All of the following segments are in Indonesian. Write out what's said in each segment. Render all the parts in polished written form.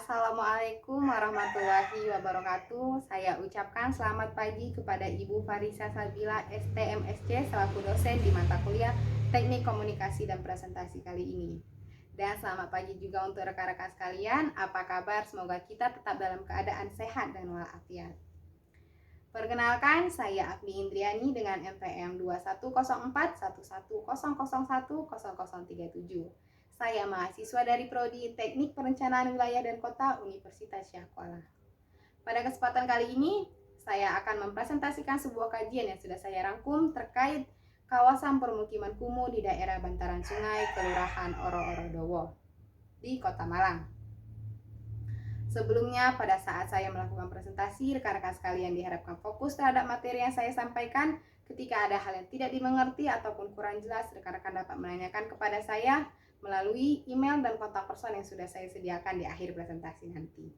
Assalamualaikum warahmatullahi wabarakatuh. Saya ucapkan selamat pagi kepada Ibu Farisa Sabila STMSC selaku dosen di mata kuliah Teknik Komunikasi dan Presentasi kali ini. Dan selamat pagi juga untuk rekan-rekan sekalian. Apa kabar? Semoga kita tetap dalam keadaan sehat dan walafiat. Perkenalkan, saya Agni Indriani dengan NPM 210411001037. Saya mahasiswa dari Prodi Teknik Perencanaan Wilayah dan Kota Universitas Syahkuala. Pada kesempatan kali ini, saya akan mempresentasikan sebuah kajian yang sudah saya rangkum terkait kawasan permukiman kumuh di daerah bantaran sungai, Kelurahan Oro-Oro-Dowo di Kota Malang. Sebelumnya, pada saat saya melakukan presentasi, rekan-rekan sekalian diharapkan fokus terhadap materi yang saya sampaikan. Ketika ada hal yang tidak dimengerti ataupun kurang jelas, rekan-rekan dapat menanyakan kepada saya melalui email dan kontak person yang sudah saya sediakan di akhir presentasi nanti.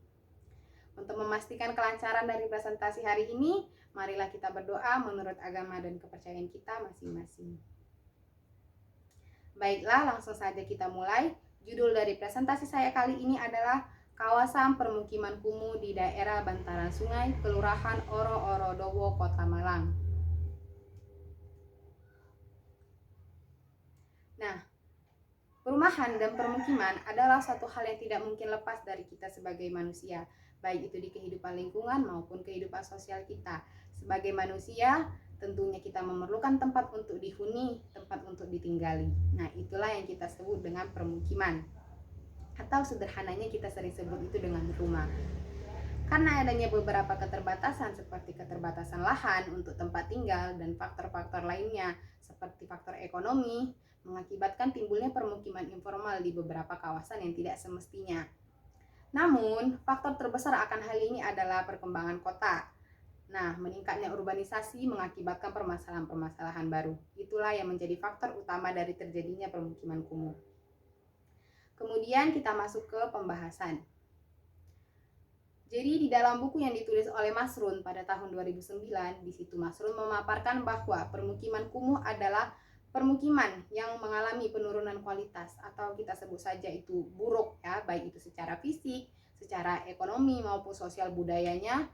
Untuk memastikan kelancaran dari presentasi hari ini, marilah kita berdoa menurut agama dan kepercayaan kita masing-masing. Baiklah, langsung saja kita mulai. Judul dari presentasi saya kali ini adalah Kawasan Permukiman Kumuh di Daerah Bantaran Sungai, Kelurahan Oro-Oro-Dowo, Kota Malang. Nah, perumahan dan permukiman adalah satu hal yang tidak mungkin lepas dari kita sebagai manusia, baik itu di kehidupan lingkungan maupun kehidupan sosial kita. Sebagai manusia, tentunya kita memerlukan tempat untuk dihuni, tempat untuk ditinggali. Nah, itulah yang kita sebut dengan permukiman. Atau sederhananya kita sering sebut itu dengan rumah. Karena adanya beberapa keterbatasan seperti keterbatasan lahan untuk tempat tinggal dan faktor-faktor lainnya seperti faktor ekonomi, mengakibatkan timbulnya permukiman informal di beberapa kawasan yang tidak semestinya. Namun, faktor terbesar akan hal ini adalah perkembangan kota. Nah, meningkatnya urbanisasi mengakibatkan permasalahan-permasalahan baru. Itulah yang menjadi faktor utama dari terjadinya permukiman kumuh. Kemudian kita masuk ke pembahasan. Jadi di dalam buku yang ditulis oleh Masrun pada tahun 2009, di situ Masrun memaparkan bahwa permukiman kumuh adalah permukiman yang mengalami penurunan kualitas atau kita sebut saja itu buruk ya, baik itu secara fisik, secara ekonomi maupun sosial budayanya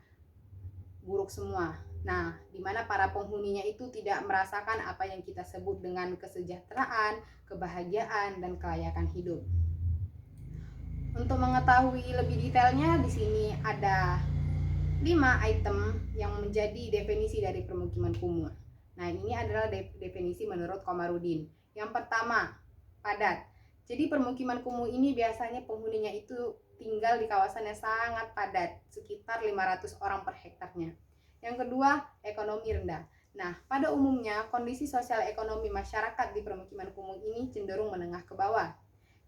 buruk semua. Nah, di mana para penghuninya itu tidak merasakan apa yang kita sebut dengan kesejahteraan, kebahagiaan, dan kelayakan hidup. Untuk mengetahui lebih detailnya, di sini ada 5 item yang menjadi definisi dari permukiman kumuh. Nah, ini adalah definisi menurut Komarudin. Yang pertama, padat. Jadi permukiman kumuh ini biasanya penghuninya itu tinggal di kawasan yang sangat padat, sekitar 500 orang per hektarnya. Yang kedua, ekonomi rendah. Nah, pada umumnya kondisi sosial ekonomi masyarakat di permukiman kumuh ini cenderung menengah ke bawah.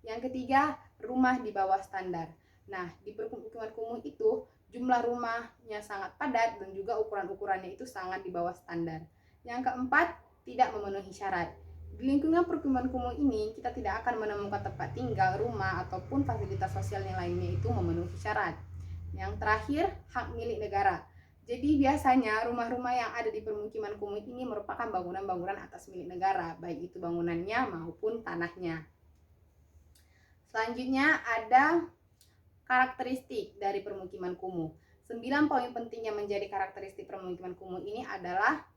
Yang ketiga, rumah di bawah standar. Nah, di permukiman kumuh itu jumlah rumahnya sangat padat dan juga ukuran-ukurannya itu sangat di bawah standar. Yang keempat, tidak memenuhi syarat. Di lingkungan permukiman kumuh ini, kita tidak akan menemukan tempat tinggal, rumah, ataupun fasilitas sosial yang lainnya itu memenuhi syarat. Yang terakhir, hak milik negara. Jadi biasanya rumah-rumah yang ada di permukiman kumuh ini merupakan bangunan-bangunan atas milik negara, baik itu bangunannya maupun tanahnya. Selanjutnya ada karakteristik dari permukiman kumuh. 9 poin penting yang menjadi karakteristik permukiman kumuh ini adalah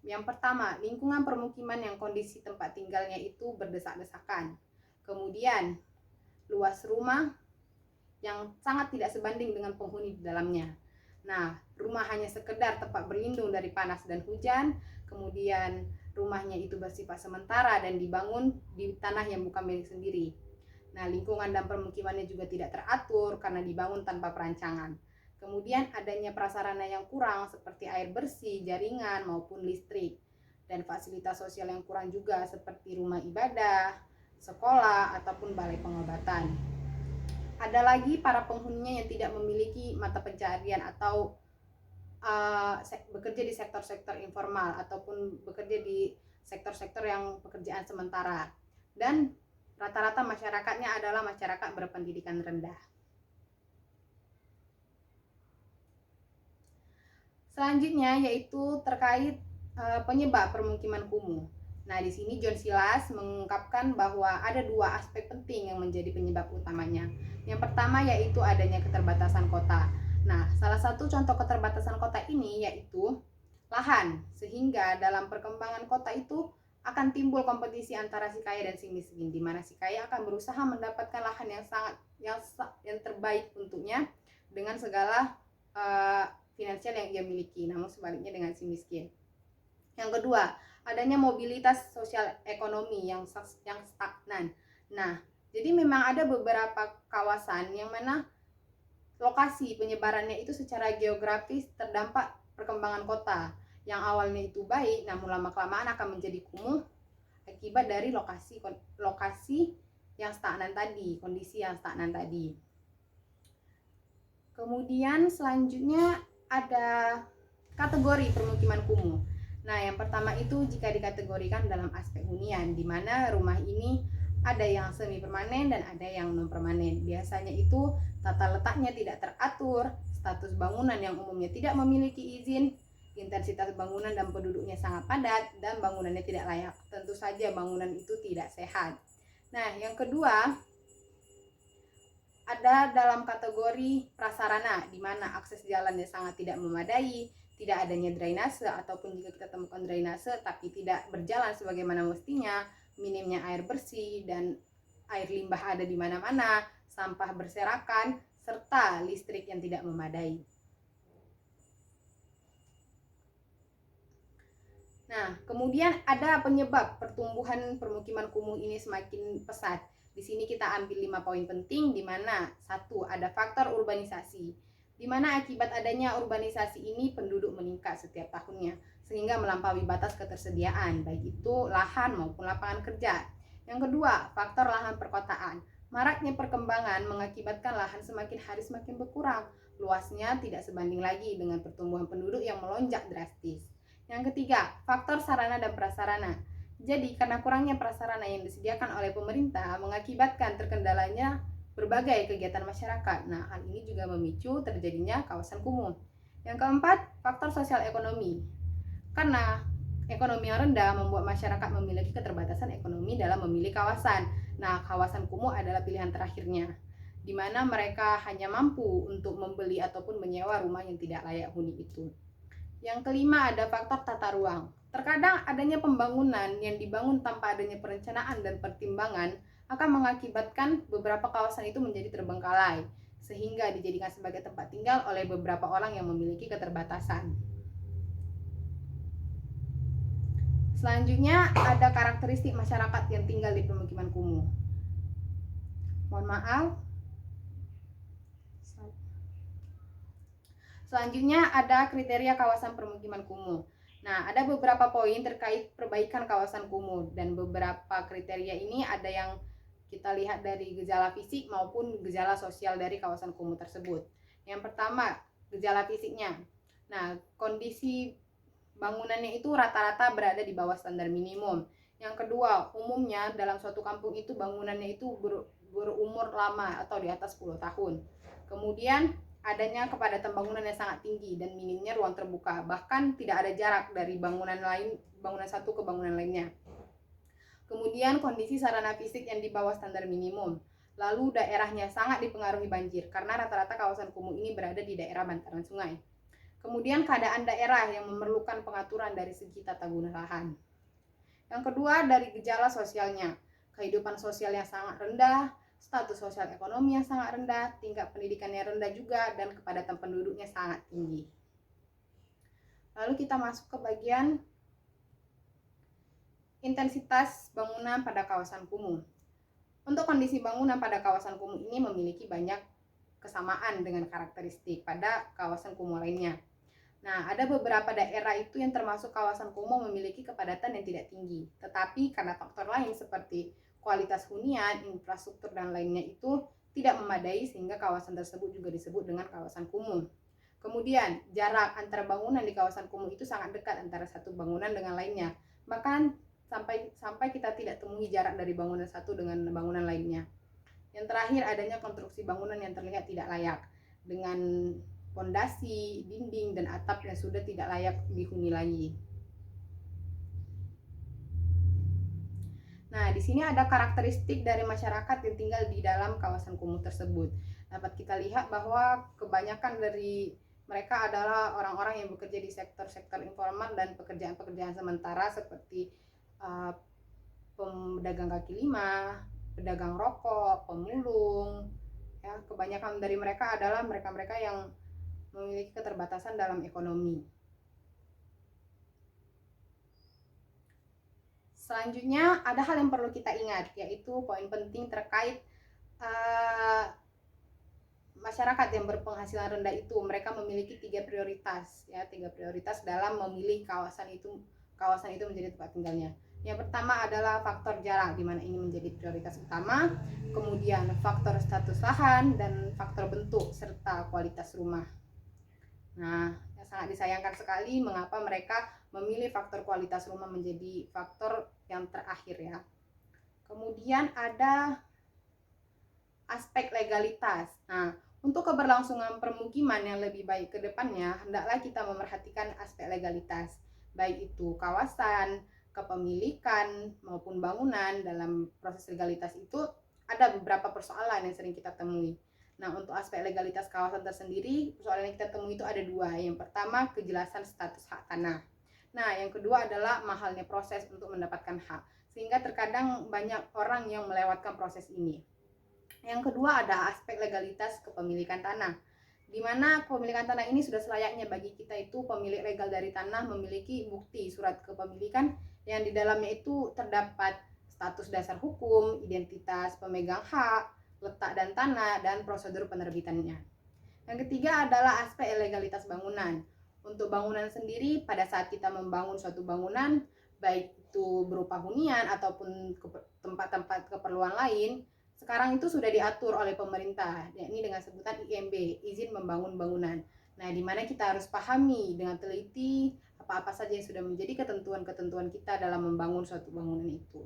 yang pertama, lingkungan permukiman yang kondisi tempat tinggalnya itu berdesak-desakan. Kemudian, luas rumah yang sangat tidak sebanding dengan penghuni di dalamnya. Nah, rumah hanya sekedar tempat berlindung dari panas dan hujan. Kemudian, rumahnya itu bersifat sementara dan dibangun di tanah yang bukan milik sendiri. Nah, lingkungan dan permukimannya juga tidak teratur karena dibangun tanpa perancangan. Kemudian adanya prasarana yang kurang seperti air bersih, jaringan maupun listrik. Dan fasilitas sosial yang kurang juga seperti rumah ibadah, sekolah, ataupun balai pengobatan. Ada lagi para penghuninya yang tidak memiliki mata pencaharian atau bekerja di sektor-sektor informal ataupun bekerja di sektor-sektor yang pekerjaan sementara. Dan rata-rata masyarakatnya adalah masyarakat berpendidikan rendah. Selanjutnya yaitu terkait penyebab permukiman kumuh. Nah, di sini John Silas mengungkapkan bahwa ada dua aspek penting yang menjadi penyebab utamanya. Yang pertama yaitu adanya keterbatasan kota. Nah, salah satu contoh keterbatasan kota ini yaitu lahan, sehingga dalam perkembangan kota itu akan timbul kompetisi antara si kaya dan si miskin, di mana si kaya akan berusaha mendapatkan lahan yang terbaik untuknya dengan segala finansial yang ia miliki, namun sebaliknya dengan si miskin. Yang kedua, adanya mobilitas sosial ekonomi yang stagnan. Nah, jadi memang ada beberapa kawasan yang mana lokasi penyebarannya itu secara geografis terdampak perkembangan kota. Yang awalnya itu baik, namun lama-kelamaan akan menjadi kumuh akibat dari lokasi yang stagnan tadi, kondisi yang stagnan tadi. Kemudian selanjutnya ada kategori permukiman kumuh. Nah, yang pertama itu jika dikategorikan dalam aspek hunian, di mana rumah ini ada yang semi permanen dan ada yang non permanen. Biasanya itu tata letaknya tidak teratur, status bangunan yang umumnya tidak memiliki izin, intensitas bangunan dan penduduknya sangat padat, dan bangunannya tidak layak. Tentu saja bangunan itu tidak sehat. Nah, yang kedua ada dalam kategori prasarana, di mana akses jalannya sangat tidak memadai, tidak adanya drainase, ataupun jika kita temukan drainase tapi tidak berjalan sebagaimana mestinya, minimnya air bersih dan air limbah ada di mana-mana, sampah berserakan, serta listrik yang tidak memadai. Nah, kemudian ada penyebab pertumbuhan permukiman kumuh ini semakin pesat. Di sini kita ambil 5 poin penting, di mana satu, ada faktor urbanisasi, di mana akibat adanya urbanisasi ini penduduk meningkat setiap tahunnya, sehingga melampaui batas ketersediaan, baik itu lahan maupun lapangan kerja. Yang kedua, faktor lahan perkotaan. Maraknya perkembangan mengakibatkan lahan semakin hari semakin berkurang, luasnya tidak sebanding lagi dengan pertumbuhan penduduk yang melonjak drastis. Yang ketiga, faktor sarana dan prasarana. Jadi, karena kurangnya prasarana yang disediakan oleh pemerintah mengakibatkan terkendalanya berbagai kegiatan masyarakat. Nah, hal ini juga memicu terjadinya kawasan kumuh. Yang keempat, faktor sosial ekonomi. Karena ekonomi yang rendah membuat masyarakat memiliki keterbatasan ekonomi dalam memilih kawasan. Nah, kawasan kumuh adalah pilihan terakhirnya, di mana mereka hanya mampu untuk membeli ataupun menyewa rumah yang tidak layak huni itu. Yang kelima, ada faktor tata ruang. Terkadang adanya pembangunan yang dibangun tanpa adanya perencanaan dan pertimbangan akan mengakibatkan beberapa kawasan itu menjadi terbengkalai, sehingga dijadikan sebagai tempat tinggal oleh beberapa orang yang memiliki keterbatasan. Selanjutnya, ada karakteristik masyarakat yang tinggal di permukiman kumuh. Mohon maaf. Selanjutnya ada kriteria kawasan permukiman kumuh. Nah, ada beberapa poin terkait perbaikan kawasan kumuh, dan beberapa kriteria ini ada yang kita lihat dari gejala fisik maupun gejala sosial dari kawasan kumuh tersebut. Yang pertama, gejala fisiknya. Nah, kondisi bangunannya itu rata-rata berada di bawah standar minimum. Yang kedua, umumnya dalam suatu kampung itu bangunannya itu berumur lama atau di atas 10 tahun. Kemudian adanya kepadatan bangunan yang sangat tinggi dan minimnya ruang terbuka, bahkan tidak ada jarak dari bangunan satu ke bangunan lainnya. Kemudian kondisi sarana fisik yang di bawah standar minimum. Lalu daerahnya sangat dipengaruhi banjir, karena rata-rata kawasan kumuh ini berada di daerah bantaran sungai. Kemudian keadaan daerah yang memerlukan pengaturan dari segi tata guna lahan. Yang kedua, dari gejala sosialnya. Kehidupan sosial yang sangat rendah, status sosial ekonomi yang sangat rendah, tingkat pendidikan yang rendah juga, dan kepadatan penduduknya sangat tinggi. Lalu kita masuk ke bagian intensitas bangunan pada kawasan kumuh. Untuk kondisi bangunan pada kawasan kumuh ini memiliki banyak kesamaan dengan karakteristik pada kawasan kumuh lainnya. Nah, ada beberapa daerah itu yang termasuk kawasan kumuh memiliki kepadatan yang tidak tinggi, tetapi karena faktor lain seperti kualitas hunian, infrastruktur, dan lainnya itu tidak memadai, sehingga kawasan tersebut juga disebut dengan kawasan kumuh. Kemudian, jarak antara bangunan di kawasan kumuh itu sangat dekat antara satu bangunan dengan lainnya. Bahkan sampai kita tidak temui jarak dari bangunan satu dengan bangunan lainnya. Yang terakhir, adanya konstruksi bangunan yang terlihat tidak layak, dengan fondasi, dinding, dan atap yang sudah tidak layak dihuni lagi. Nah, di sini ada karakteristik dari masyarakat yang tinggal di dalam kawasan kumuh tersebut. Dapat kita lihat bahwa kebanyakan dari mereka adalah orang-orang yang bekerja di sektor-sektor informal dan pekerjaan-pekerjaan sementara seperti pedagang kaki lima, pedagang rokok, pemulung. Ya, kebanyakan dari mereka adalah mereka-mereka yang memiliki keterbatasan dalam ekonomi. Selanjutnya ada hal yang perlu kita ingat, yaitu poin penting terkait masyarakat yang berpenghasilan rendah itu. Mereka memiliki tiga prioritas dalam memilih kawasan itu menjadi tempat tinggalnya. Yang pertama adalah faktor jarak, di mana ini menjadi prioritas utama, kemudian faktor status lahan dan faktor bentuk serta kualitas rumah. Nah, sangat disayangkan sekali mengapa mereka memilih faktor kualitas rumah menjadi faktor yang terakhir ya. Kemudian ada aspek legalitas. Nah, untuk keberlangsungan permukiman yang lebih baik ke depannya, hendaklah kita memerhatikan aspek legalitas, baik itu kawasan, kepemilikan, maupun bangunan. Dalam proses legalitas itu ada beberapa persoalan yang sering kita temui. Nah, untuk aspek legalitas kawasan tersendiri, persoalan yang kita temui itu ada dua. Yang pertama, kejelasan status hak tanah. Nah, yang kedua adalah mahalnya proses untuk mendapatkan hak, sehingga terkadang banyak orang yang melewatkan proses ini. Yang kedua ada aspek legalitas kepemilikan tanah, di mana kepemilikan tanah ini sudah selayaknya bagi kita itu pemilik legal dari tanah memiliki bukti surat kepemilikan yang di dalamnya itu terdapat status dasar hukum, identitas pemegang hak, letak dan tanah, dan prosedur penerbitannya. Yang ketiga adalah aspek legalitas bangunan. Untuk bangunan sendiri, pada saat kita membangun suatu bangunan, baik itu berupa hunian ataupun tempat-tempat keperluan lain, sekarang itu sudah diatur oleh pemerintah, yakni dengan sebutan IMB, izin membangun bangunan. Nah, di mana kita harus pahami dengan teliti apa-apa saja yang sudah menjadi ketentuan-ketentuan kita dalam membangun suatu bangunan itu.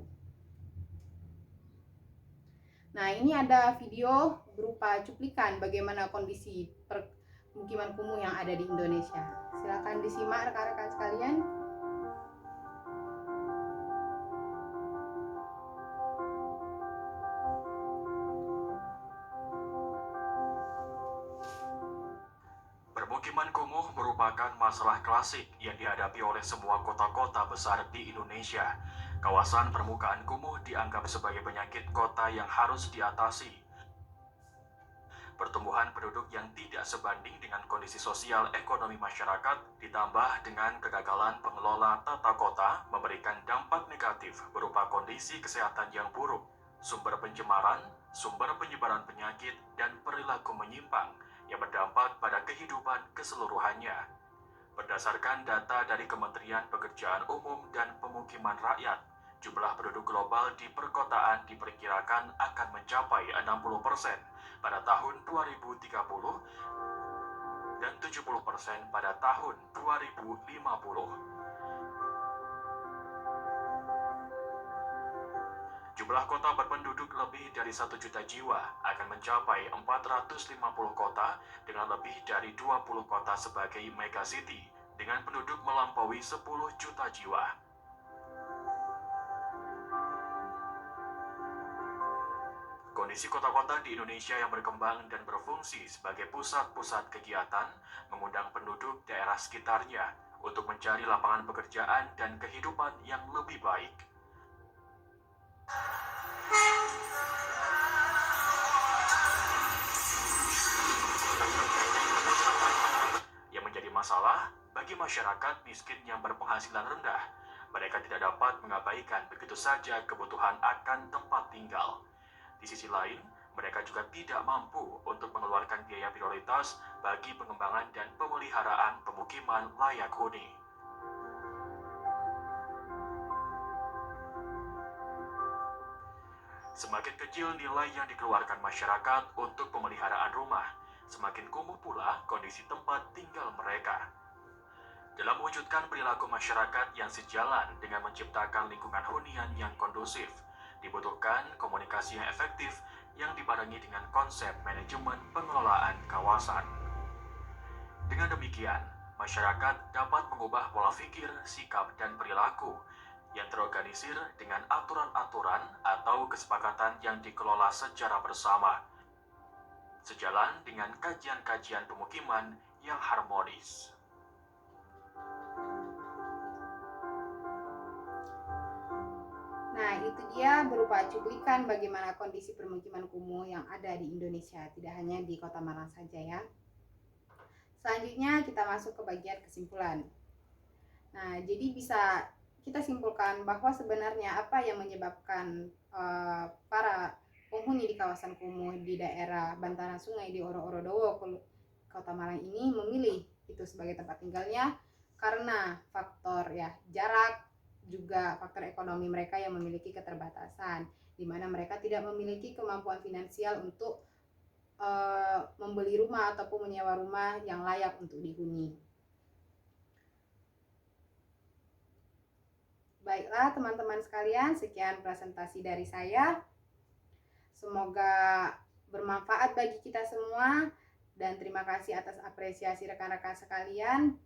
Nah, ini ada video berupa cuplikan bagaimana kondisi permukiman kumuh yang ada di Indonesia. Silakan disimak rekan-rekan sekalian. Permukiman kumuh merupakan masalah klasik yang dihadapi oleh semua kota-kota besar di Indonesia. Kawasan permukaan kumuh dianggap sebagai penyakit kota yang harus diatasi. Pertumbuhan penduduk yang tidak sebanding dengan kondisi sosial ekonomi masyarakat ditambah dengan kegagalan pengelola tata kota memberikan dampak negatif berupa kondisi kesehatan yang buruk, sumber pencemaran, sumber penyebaran penyakit, dan perilaku menyimpang yang berdampak pada kehidupan keseluruhannya. Berdasarkan data dari Kementerian Pekerjaan Umum dan Pemukiman Rakyat, jumlah penduduk global di perkotaan diperkirakan akan mencapai 60% pada tahun 2030 dan 70% pada tahun 2050. Jumlah kota berpenduduk lebih dari 1 juta jiwa akan mencapai 450 kota dengan lebih dari 20 kota sebagai megacity dengan penduduk melampaui 10 juta jiwa. Kondisi kota-kota di Indonesia yang berkembang dan berfungsi sebagai pusat-pusat kegiatan mengundang penduduk daerah sekitarnya untuk mencari lapangan pekerjaan dan kehidupan yang lebih baik. Yang menjadi masalah bagi masyarakat miskin yang berpenghasilan rendah, mereka tidak dapat mengabaikan begitu saja kebutuhan akan tempat tinggal. Di sisi lain, mereka juga tidak mampu untuk mengeluarkan biaya prioritas bagi pengembangan dan pemeliharaan pemukiman layak huni. Semakin kecil nilai yang dikeluarkan masyarakat untuk pemeliharaan rumah, semakin kumuh pula kondisi tempat tinggal mereka. Dalam mewujudkan perilaku masyarakat yang sejalan dengan menciptakan lingkungan hunian yang kondusif, dibutuhkan komunikasi yang efektif yang dibarengi dengan konsep manajemen pengelolaan kawasan. Dengan demikian, masyarakat dapat mengubah pola pikir, sikap, dan perilaku yang terorganisir dengan aturan-aturan atau kesepakatan yang dikelola secara bersama, sejalan dengan kajian-kajian pemukiman yang harmonis. Nah, itu dia berupa cuplikan bagaimana kondisi permukiman kumuh yang ada di Indonesia, tidak hanya di Kota Malang saja ya. Selanjutnya kita masuk ke bagian kesimpulan. Nah, jadi bisa kita simpulkan bahwa sebenarnya apa yang menyebabkan para penghuni di kawasan kumuh di daerah bantaran sungai di Oro-Orodowo, Kota Malang ini memilih itu sebagai tempat tinggalnya karena faktor ya jarak, juga faktor ekonomi mereka yang memiliki keterbatasan, di mana mereka tidak memiliki kemampuan finansial untuk membeli rumah ataupun menyewa rumah yang layak untuk dihuni. Baiklah teman-teman sekalian, sekian presentasi dari saya. Semoga bermanfaat bagi kita semua dan terima kasih atas apresiasi rekan-rekan sekalian.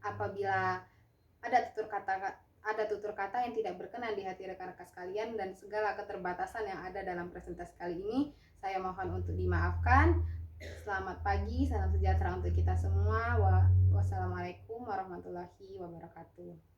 Apabila ada tutur kata yang tidak berkenan di hati rekan-rekan sekalian dan segala keterbatasan yang ada dalam presentasi kali ini, saya mohon untuk dimaafkan. Selamat pagi, salam sejahtera untuk kita semua. Wassalamualaikum warahmatullahi wabarakatuh.